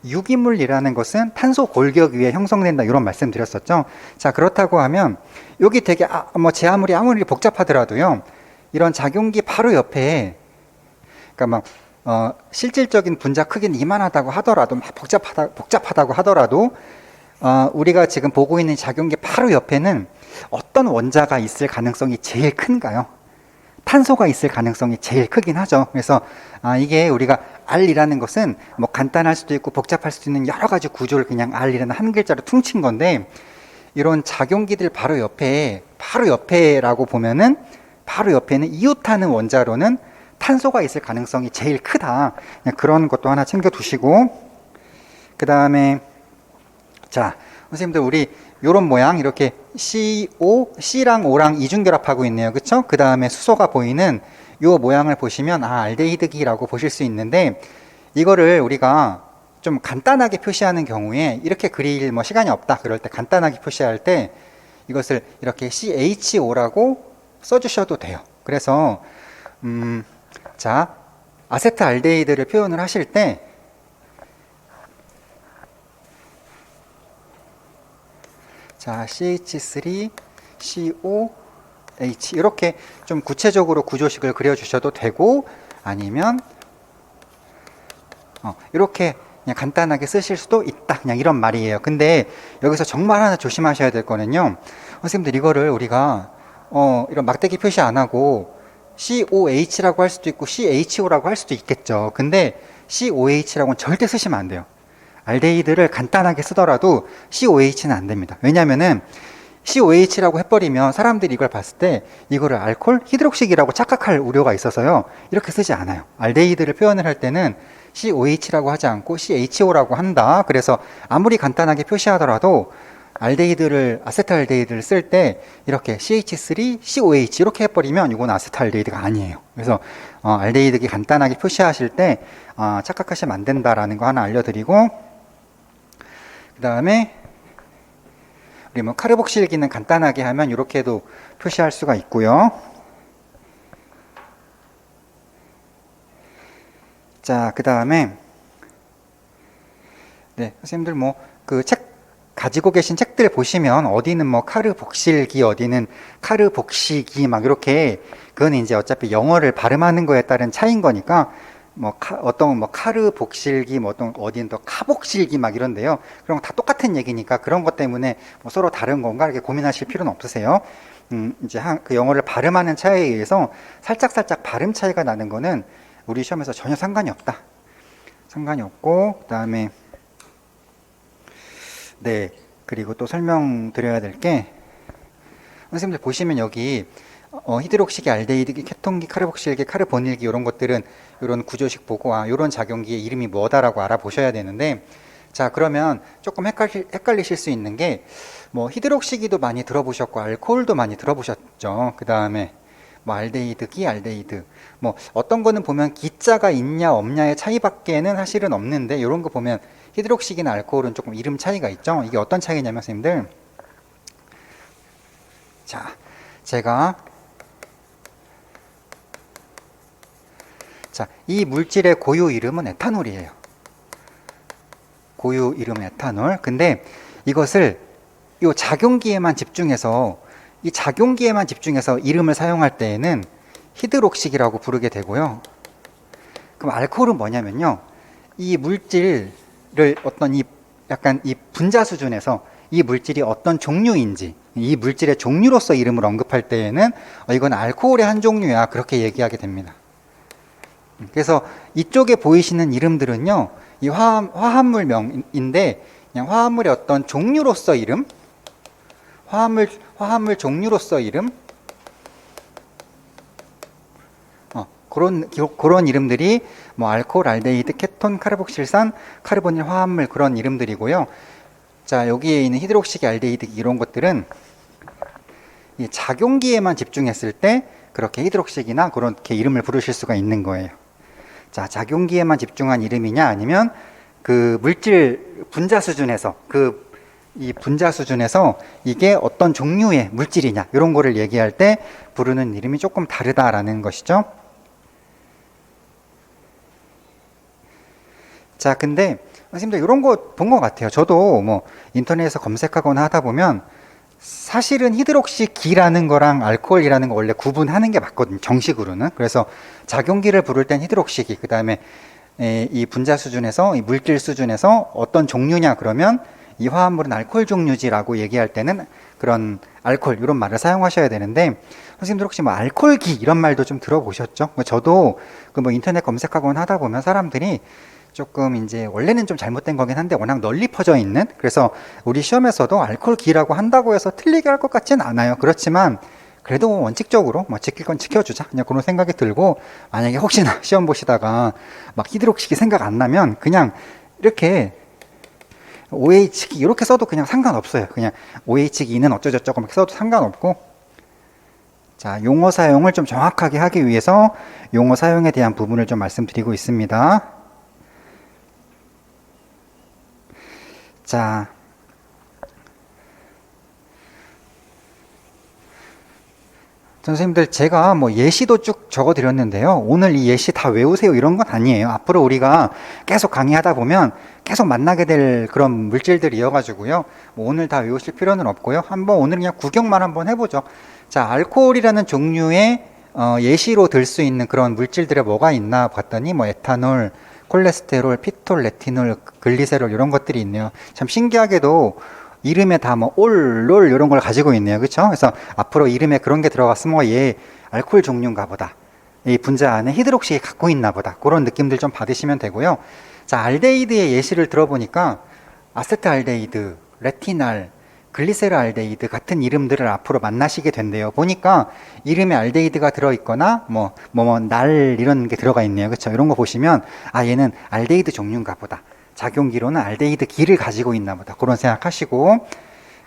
유기물이라는 것은 탄소 골격 위에 형성된다 이런 말씀 드렸었죠. 자, 그렇다고 하면 여기 되게 뭐 제 아무리 복잡하더라도요. 이런 작용기 바로 옆에 그러니까 막 실질적인 분자 크기는 이만하다고 하더라도 막 복잡하다고 하더라도 우리가 지금 보고 있는 작용기 바로 옆에는 어떤 원자가 있을 가능성이 제일 큰가요? 탄소가 있을 가능성이 제일 크긴 하죠. 그래서 이게 우리가 R이라는 것은 뭐 간단할 수도 있고 복잡할 수도 있는 여러 가지 구조를 그냥 R이라는 한 글자로 퉁친 건데 이런 작용기들 바로 옆에라고 보면은 바로 옆에는 이웃하는 원자로는 탄소가 있을 가능성이 제일 크다. 그런 것도 하나 챙겨 두시고 그 다음에 자 선생님들 우리 요런 모양 이렇게 C랑 O랑 이중결합하고 있네요. 그쵸? 그 다음에 수소가 보이는 요 모양을 보시면 알데히드기라고 보실 수 있는데 이거를 우리가 좀 간단하게 표시하는 경우에 이렇게 그릴 뭐 시간이 없다 그럴 때 간단하게 표시할 때 이것을 이렇게 CHO라고 써주셔도 돼요. 그래서 자 아세트알데히드를 표현을 하실 때 자, CH3COH 이렇게 좀 구체적으로 구조식을 그려주셔도 되고 아니면 이렇게 그냥 간단하게 쓰실 수도 있다. 그냥 이런 말이에요. 근데 여기서 정말 하나 조심하셔야 될 거는요. 선생님들 이거를 우리가 이런 막대기 표시 안 하고 COH라고 할 수도 있고 CHO라고 할 수도 있겠죠. 근데 COH라고는 절대 쓰시면 안 돼요. 알데히드를 간단하게 쓰더라도 COH는 안 됩니다. 왜냐면은 COH라고 해버리면 사람들이 이걸 봤을 때 이거를 알코올 히드록식이라고 착각할 우려가 있어서요. 이렇게 쓰지 않아요. 알데히드를 표현을 할 때는 COH라고 하지 않고 CHO라고 한다. 그래서 아무리 간단하게 표시하더라도 아세트알데히드를 쓸 때 이렇게 CH3, COH 이렇게 해버리면 이건 아세트알데히드가 아니에요. 그래서 알데히드 간단하게 표시하실 때 착각하시면 안 된다라는 거 하나 알려드리고, 그 다음에 우리 뭐 카르복실기는 간단하게 하면 이렇게도 표시할 수가 있고요. 자, 그 다음에 네, 선생님들 뭐 그 책 가지고 계신 책들 보시면 어디는 뭐 카르복실기, 어디는 카르복시기 막 이렇게, 그건 이제 어차피 영어를 발음하는 거에 따른 차이인 거니까 뭐 어떤 뭐 카르복실기, 뭐 어디는 또 카복실기 막 이런데요. 그런 거 다 똑같은 얘기니까 그런 것 때문에 뭐 서로 다른 건가 이렇게 고민하실 필요는 없으세요. 이제 그 영어를 발음하는 차이에 의해서 살짝 발음 차이가 나는 거는 우리 시험에서 전혀 상관이 없다. 상관이 없고, 그다음에 네, 그리고 또 설명드려야 될 게, 선생님들 보시면 여기 히드록식이 알데히드, 케톤기, 카르복실기, 카르보닐기 이런 것들은 이런 구조식 보고 이런 작용기의 이름이 뭐다라고 알아보셔야 되는데, 자, 그러면 조금 헷갈리실 수 있는 게, 뭐 히드록식이도 많이 들어보셨고 알코올도 많이 들어보셨죠. 그 다음에 뭐 알데히드기, 알데히드, 뭐 어떤 거는 보면 기자가 있냐 없냐의 차이밖에는 사실은 없는데, 이런 거 보면 히드록식이나 알코올은 조금 이름 차이가 있죠. 이게 어떤 차이냐면 선생님들, 자, 제가 이 물질의 고유 이름은 에탄올이에요. 고유 이름은 에탄올. 근데 이것을 이 작용기에만 집중해서 이름을 사용할 때에는 히드록식이라고 부르게 되고요. 그럼 알코올은 뭐냐면요, 이 물질을 약간 이 분자 수준에서 이 물질이 어떤 종류인지, 이 물질의 종류로서 이름을 언급할 때에는 이건 알코올의 한 종류야, 그렇게 얘기하게 됩니다. 그래서 이쪽에 보이시는 이름들은요, 이 화합물명인데 그냥 화합물의 어떤 종류로서 이름, 화합물 종류로서 이름, 그런 이름들이 뭐 알코올, 알데히드, 케톤, 카르복실산, 카르보닐 화합물, 그런 이름들이고요. 자, 여기에 있는 히드록식, 알데히드 이런 것들은 이 작용기에만 집중했을 때 그렇게 히드록식이나 그렇게 이름을 부르실 수가 있는 거예요. 자, 작용기에만 집중한 이름이냐, 아니면 그 물질 분자 수준에서 이 분자 수준에서 이게 어떤 종류의 물질이냐, 이런 거를 얘기할 때 부르는 이름이 조금 다르다라는 것이죠. 자, 근데 선생님들 이런 거 본 것 같아요. 저도 뭐 인터넷에서 검색하거나 하다 보면 사실은 히드록시기라는 거랑 알코올이라는 거 원래 구분하는 게 맞거든요, 정식으로는. 그래서 작용기를 부를 땐 히드록시기, 그 다음에 이 분자 수준에서, 이 물질 수준에서 어떤 종류냐 그러면 이 화합물은 알코올 종류지라고 얘기할 때는 그런 알코올 이런 말을 사용하셔야 되는데, 선생님들 혹시 뭐 알코올기 이런 말도 좀 들어보셨죠? 저도 그 뭐 인터넷 검색하거나 하다 보면 사람들이 조금 이제 원래는 좀 잘못된 거긴 한데 워낙 널리 퍼져 있는, 그래서 우리 시험에서도 알코올기라고 한다고 해서 틀리게 할 것 같지는 않아요. 그렇지만 그래도 원칙적으로 뭐 지킬 건 지켜주자, 그냥 그런 생각이 들고, 만약에 혹시나 시험 보시다가 막 히드록식이 생각 안 나면 그냥 이렇게 OH기 이렇게 써도 그냥 상관없어요. 그냥 OH기는 어쩌저쩌고 이렇게 써도 상관없고. 자, 용어 사용을 좀 정확하게 하기 위해서 용어 사용에 대한 부분을 좀 말씀드리고 있습니다. 자, 선생님들 제가 뭐 예시도 쭉 적어 드렸는데요. 오늘 이 예시 다 외우세요 이런 건 아니에요. 앞으로 우리가 계속 강의하다 보면 계속 만나게 될 그런 물질들이어 가지고요. 뭐 오늘 다 외우실 필요는 없고요. 한번 오늘 그냥 구경만 한번 해보죠. 자, 알코올이라는 종류의 예시로 들 수 있는 그런 물질들이 뭐가 있나 봤더니 뭐 에탄올, 콜레스테롤, 피톨, 레티놀, 글리세롤 이런 것들이 있네요. 참 신기하게도 이름에 다 뭐 올, 롤 이런 걸 가지고 있네요. 그렇죠? 그래서 앞으로 이름에 그런 게 들어갔으면 얘 알코올 종류인가 보다. 이 분자 안에 히드록시 갖고 있나 보다. 그런 느낌들 좀 받으시면 되고요. 자, 알데히드의 예시를 들어보니까 아세트알데히드, 레티날, 글리세르알데히드 같은 이름들을 앞으로 만나시게 된대요. 보니까 이름에 알데히드가 들어있거나 날 이런 게 들어가 있네요. 그렇죠? 이런 거 보시면 아, 얘는 알데히드 종류인가 보다. 작용기로는 알데히드 기를 가지고 있나 보다. 그런 생각하시고,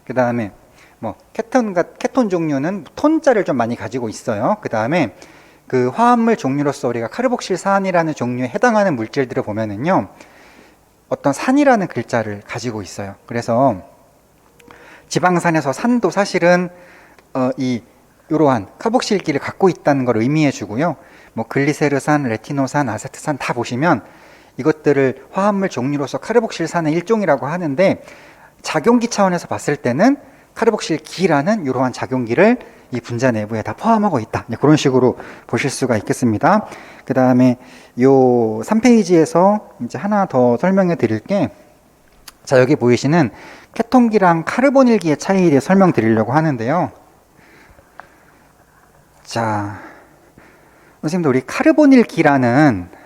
그 다음에 뭐 케톤 종류는 톤자를 좀 많이 가지고 있어요. 그 다음에 그 화합물 종류로서 우리가 카르복실산이라는 종류에 해당하는 물질들을 보면은요, 어떤 산이라는 글자를 가지고 있어요. 그래서 지방산에서 산도 사실은 이러한 카복실기를 갖고 있다는 걸 의미해 주고요. 뭐 글리세르산, 레티노산, 아세트산 다 보시면 이것들을 화합물 종류로서 카르복실산의 일종이라고 하는데 작용기 차원에서 봤을 때는 카르복실기라는 이러한 작용기를 이 분자 내부에 다 포함하고 있다. 그런 식으로 보실 수가 있겠습니다. 그 다음에 요 3페이지에서 이제 하나 더 설명해 드릴게. 자, 여기 보이시는 케톤기랑 카르보닐기의 차이에 대해 설명드리려고 하는데요. 자, 선생님들 우리 카르보닐기라는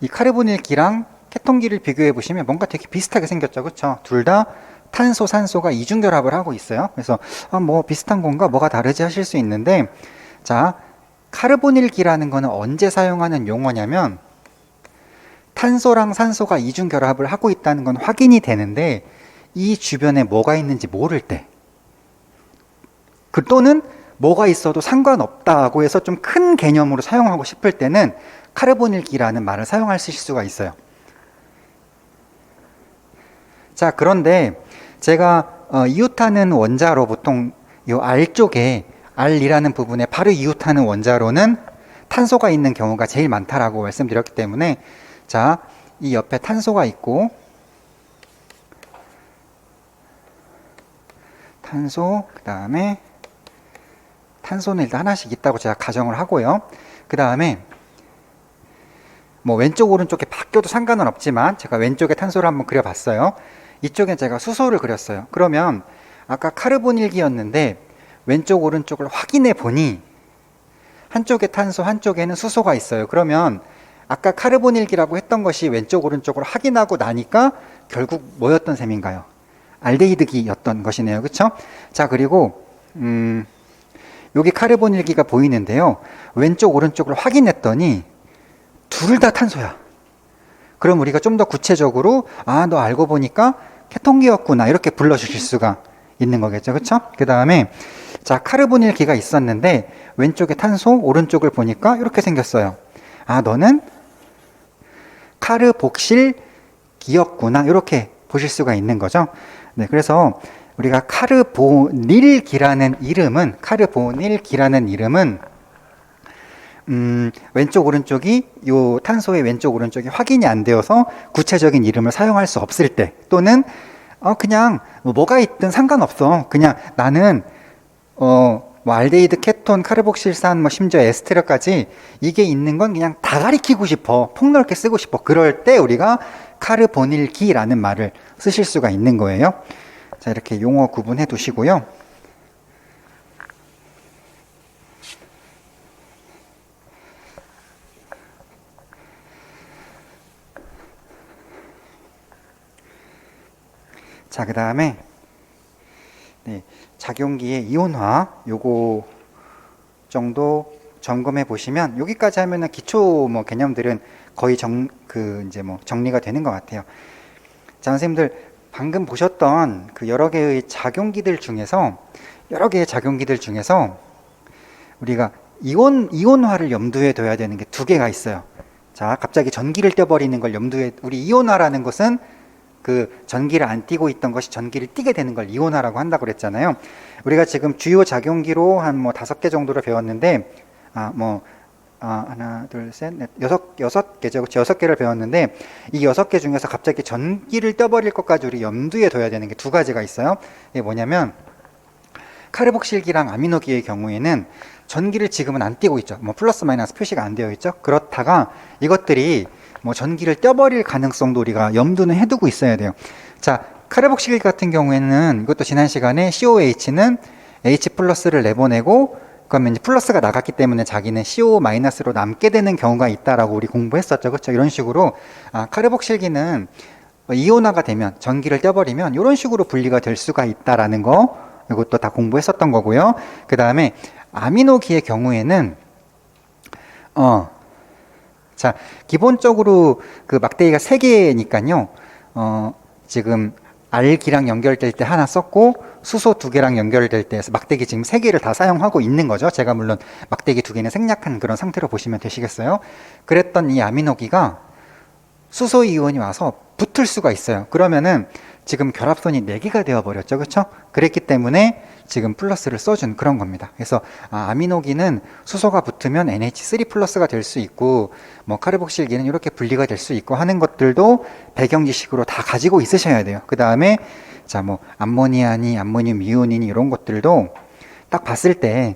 이 카르보닐기랑 케톤기를 비교해 보시면 뭔가 되게 비슷하게 생겼죠. 그렇죠? 둘 다 탄소, 산소가 이중결합을 하고 있어요. 그래서 뭐 비슷한 건가 뭐가 다르지 하실 수 있는데, 자, 카르보닐기라는 거는 언제 사용하는 용어냐면 탄소랑 산소가 이중결합을 하고 있다는 건 확인이 되는데 이 주변에 뭐가 있는지 모를 때, 또는 뭐가 있어도 상관없다고 해서 좀 큰 개념으로 사용하고 싶을 때는 카르보닐기라는 말을 사용하실 수가 있어요. 자, 그런데 제가 이웃하는 원자로 보통 이 R 쪽에 R이라는 부분에 바로 이웃하는 원자로는 탄소가 있는 경우가 제일 많다라고 말씀드렸기 때문에, 자, 이 옆에 탄소가 있고 탄소, 그 다음에 탄소는 일단 하나씩 있다고 제가 가정을 하고요. 그 다음에 뭐 왼쪽 오른쪽에 바뀌어도 상관은 없지만 제가 왼쪽에 탄소를 한번 그려봤어요. 이쪽에 제가 수소를 그렸어요. 그러면 아까 카르보닐기였는데 왼쪽 오른쪽을 확인해 보니 한쪽에 탄소 한쪽에는 수소가 있어요. 그러면 아까 카르보닐기라고 했던 것이 왼쪽 오른쪽을 확인하고 나니까 결국 뭐였던 셈인가요? 알데히드기였던 것이네요. 그렇죠? 자, 그리고 여기 카르보닐기가 보이는데요. 왼쪽 오른쪽을 확인했더니 둘 다 탄소야. 그럼 우리가 좀 더 구체적으로 너 알고 보니까 케톤기였구나 이렇게 불러주실 수가 있는 거겠죠. 그렇죠? 그 다음에 자, 카르보닐기가 있었는데 왼쪽에 탄소, 오른쪽을 보니까 이렇게 생겼어요. 너는 카르복실기였구나 이렇게 보실 수가 있는 거죠. 네, 그래서 우리가 카르보닐기라는 이름은 왼쪽 오른쪽이 요 탄소의 왼쪽 오른쪽이 확인이 안 되어서 구체적인 이름을 사용할 수 없을 때, 또는 그냥 뭐가 있든 상관없어, 그냥 나는 뭐 알데히드, 케톤, 카르복실산, 뭐 심지어 에스테르까지 이게 있는 건 그냥 다 가리키고 싶어, 폭넓게 쓰고 싶어, 그럴 때 우리가 카르보닐기라는 말을 쓰실 수가 있는 거예요. 자, 이렇게 용어 구분해 두시고요. 자, 그 다음에 작용기의 이온화 요거 정도 점검해 보시면, 여기까지 하면은 기초 뭐 개념들은 거의 정리가 되는 것 같아요. 자, 선생님들 방금 보셨던 그 여러 개의 작용기들 중에서 우리가 이온화를 염두에 둬야 되는 게 두 개가 있어요. 자, 갑자기 전기를 떼버리는 걸 우리 이온화라는 것은 그 전기를 안 띠고 있던 것이 전기를 띠게 되는 걸 이온화라고 한다고 그랬잖아요. 우리가 지금 주요 작용기로 한 뭐 5개 정도를 배웠는데, 하나, 둘, 셋, 넷, 여섯 개죠. 그렇죠? 6개를 배웠는데, 이 6개 중에서 갑자기 전기를 떼버릴 것까지 우리 염두에 둬야 되는 게 2가지가 있어요. 이게 뭐냐면, 카르복실기랑 아미노기의 경우에는 전기를 지금은 안 띄고 있죠. 뭐 플러스 마이너스 표시가 안 되어 있죠. 그렇다가 이것들이 뭐 전기를 떼버릴 가능성도 우리가 염두는 해두고 있어야 돼요. 자, 카르복실기 같은 경우에는 이것도 지난 시간에 COH는 H 플러스를 내보내고 그러면 이제 플러스가 나갔기 때문에 자기는 CO 마이너스로 남게 되는 경우가 있다라고 우리 공부했었죠. 그렇죠? 이런 식으로 카르복실기는 이온화가 되면 전기를 떼버리면 이런 식으로 분리가 될 수가 있다라는 거 이것도 다 공부했었던 거고요. 그 다음에 아미노기의 경우에는 자, 기본적으로 그 막대기가 3개니까요. 지금 알기랑 연결될 때 하나 썼고 수소 2개랑 연결될 때 막대기 지금 3개를 다 사용하고 있는 거죠. 제가 물론 막대기 2개는 생략한 그런 상태로 보시면 되시겠어요. 그랬던 이 아미노기가 수소 이온이 와서 붙을 수가 있어요. 그러면은 지금 결합선이 4개가 되어버렸죠. 그렇죠? 그랬기 때문에 지금 플러스를 써준 그런 겁니다. 그래서 아미노기는 수소가 붙으면 NH3 플러스가 될 수 있고 뭐 카르복실기는 이렇게 분리가 될 수 있고 하는 것들도 배경 지식으로 다 가지고 있으셔야 돼요. 그 다음에 자, 뭐 암모니아니, 암모늄 이온이니 이런 것들도 딱 봤을 때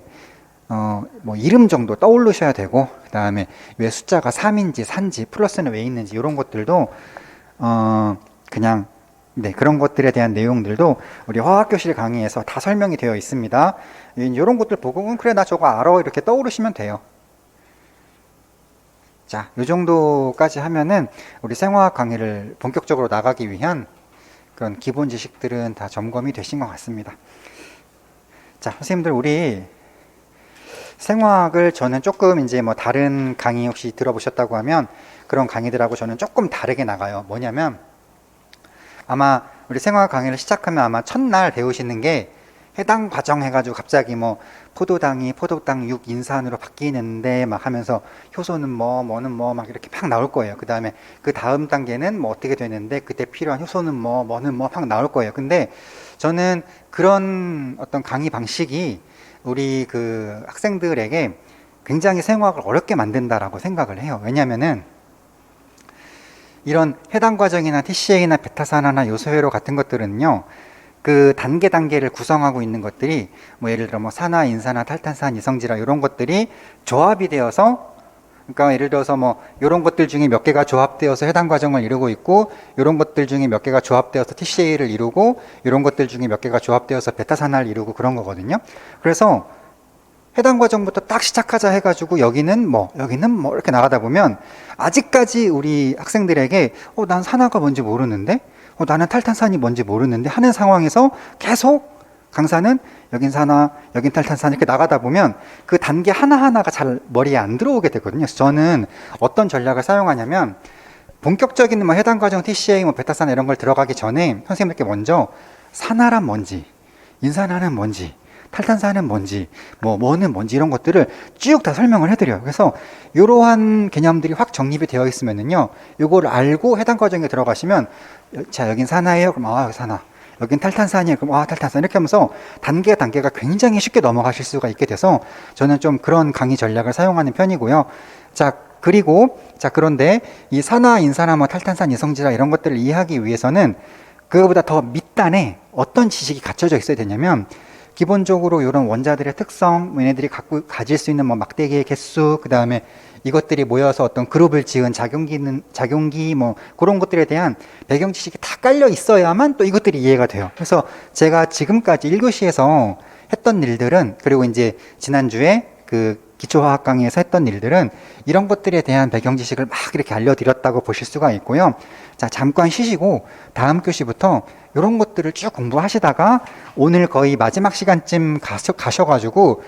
뭐 이름 정도 떠올리셔야 되고 그 다음에 왜 숫자가 3인지 4인지 플러스는 왜 있는지 이런 것들도 그냥 네, 그런 것들에 대한 내용들도 우리 화학교실 강의에서 다 설명이 되어 있습니다. 이런 것들 보고 그래 나 저거 알아 이렇게 떠오르시면 돼요. 자, 이 정도까지 하면은 우리 생화학 강의를 본격적으로 나가기 위한 그런 기본 지식들은 다 점검이 되신 것 같습니다. 자, 선생님들 우리 생화학을 저는 조금 이제 뭐 다른 강의 혹시 들어보셨다고 하면 그런 강의들하고 저는 조금 다르게 나가요. 뭐냐면 아마 우리 생화학 강의를 시작하면 아마 첫날 배우시는 게 해당 과정 해가지고 갑자기 뭐 포도당이 포도당 6 인산으로 바뀌는데 막 하면서 효소는 뭐는 막 이렇게 팍 나올 거예요. 그 다음에 그 다음 단계는 뭐 어떻게 되는데 그때 필요한 효소는 뭐는 팍 나올 거예요. 근데 저는 그런 어떤 강의 방식이 우리 그 학생들에게 굉장히 생화학을 어렵게 만든다라고 생각을 해요. 왜냐면은 이런 해당 과정이나 TCA나 베타산화나 요소회로 같은 것들은요, 그 단계를 구성하고 있는 것들이 뭐 예를 들어 뭐 산화, 인산화, 탈탄산, 이성질화 이런 것들이 조합이 되어서 그러니까 예를 들어서 뭐 이런 것들 중에 몇 개가 조합되어서 해당 과정을 이루고 있고 이런 것들 중에 몇 개가 조합되어서 TCA를 이루고 이런 것들 중에 몇 개가 조합되어서 베타산화를 이루고 그런 거거든요. 그래서 해당 과정부터 딱 시작하자 해가지고 여기는 뭐 이렇게 나가다 보면 아직까지 우리 학생들에게 난 산화가 뭔지 모르는데 나는 탈탄산이 뭔지 모르는데 하는 상황에서 계속 강사는 여긴 산화, 여긴 탈탄산 이렇게 나가다 보면 그 단계 하나하나가 잘 머리에 안 들어오게 되거든요. 그래서 저는 어떤 전략을 사용하냐면 본격적인 뭐 해당 과정 TCA, 뭐 베타산화 이런 걸 들어가기 전에 선생님들께 먼저 산화란 뭔지, 인산화는 뭔지, 탈탄산은 뭔지, 뭐는 뭔지 이런 것들을 쭉 다 설명을 해드려요. 그래서 이러한 개념들이 확 정립이 되어 있으면은요, 요거를 알고 해당 과정에 들어가시면, 자, 여긴 산화예요. 그럼 산화. 여긴 탈탄산이에요. 그럼 탈탄산. 이렇게 하면서 단계가 굉장히 쉽게 넘어가실 수가 있게 돼서 저는 좀 그런 강의 전략을 사용하는 편이고요. 그런데 이 산화, 인산화, 뭐 탈탄산, 이성질화 이런 것들을 이해하기 위해서는 그거보다 더 밑단에 어떤 지식이 갖춰져 있어야 되냐면 기본적으로 이런 원자들의 특성, 얘네들이 가질 수 있는 뭐 막대기의 개수, 그 다음에 이것들이 모여서 어떤 그룹을 지은 작용기 뭐 그런 것들에 대한 배경 지식이 다 깔려 있어야만 또 이것들이 이해가 돼요. 그래서 제가 지금까지 1교시에서 했던 일들은, 그리고 이제 지난주에 그 기초화학 강의에서 했던 일들은 이런 것들에 대한 배경 지식을 막 이렇게 알려드렸다고 보실 수가 있고요. 자, 잠깐 쉬시고 다음 교시부터 이런 것들을 쭉 공부하시다가 오늘 거의 마지막 시간쯤 가셔가지고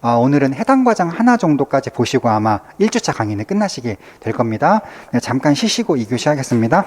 오늘은 해당 과정 하나 정도까지 보시고 아마 1주차 강의는 끝나시게 될 겁니다. 네, 잠깐 쉬시고 2교시 하겠습니다.